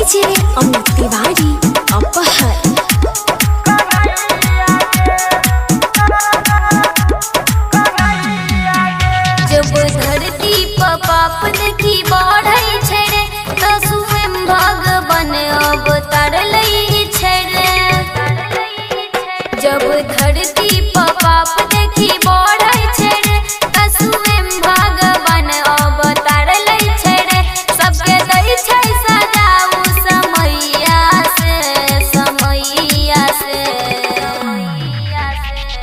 DJ Amit Tiwari अपहर। जब धरती पर पाप देखी बढ़ै छै रे त स्वयं भगवान अवतार लै छै रे। जब धरती पर पाप देखी बढ़ै छै रे त स्वयं भगवान अवतार लै छै रे। सबके दै छै सजाऊ समैया से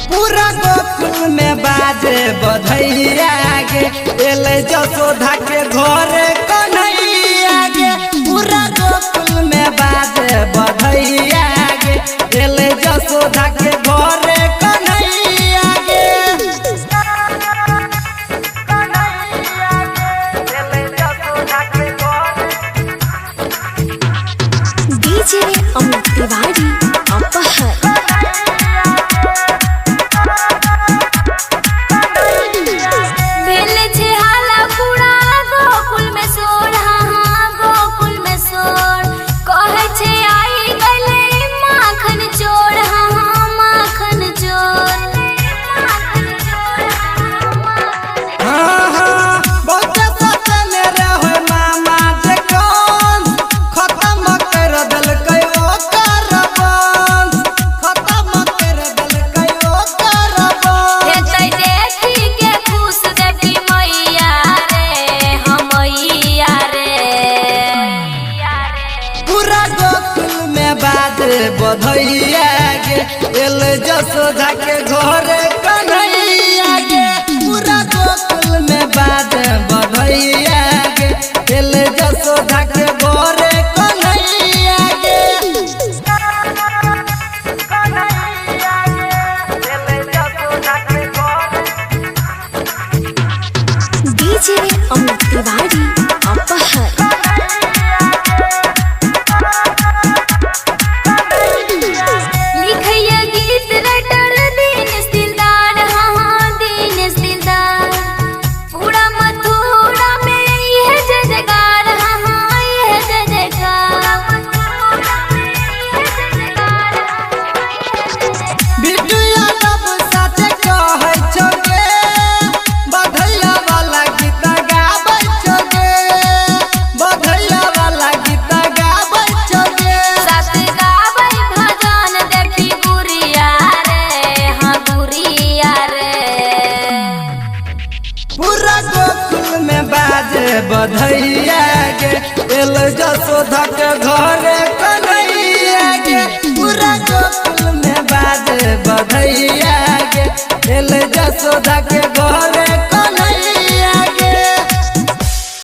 पूरा गोकुल में बाजे बधैया गे, एले जसोधा के घरे कन्हैया गे। पूरा गोकुल में बाजे बधैया गे, एले जसोधा के घरे कन्हैया गे। डीजे अमित तिवारी अपहर। भेल छै हाला पूरा गोकुल में शोर, हाँ गोकुल में शोर। कहै छै आई गले माखन चोर, हाँ माखन चोर। हाँ हाँ बहुते सचने रहे मामा जे कौन खत्म कर देलकै ओकर बंश, खत्म कर देलकै ओकर बंश। हेतै देखी के खुश देवी मैया रे, हमैया रे। पूरा गोकुल में बाजे बधैया गे, एले जसोधा के घरे कन्हैया गे। पूरा गोकुल में बाजे बधैया गे, एले जसोधा के घरे कन्हैया गे। डीजे अमित तिवारी अपहर। लिखैया गीत रटल दीनेश दिलदार, हाँ दीनेश दिलदार। पूरा मथुरा में यह जय जयकार, हाँ यह जय जयकार। बिट्टू यादव साथे कहै छौ गे, बधैया वाला गीत गाबै छौ गे, बधैया वाला गीत गाबै छौ गे। साथ गाबै भजन देखी गुड़िया रे, हाँ गुड़िया रे। पूरा गोकुल में बाजे बधैया गे, एले जसोधा के घरे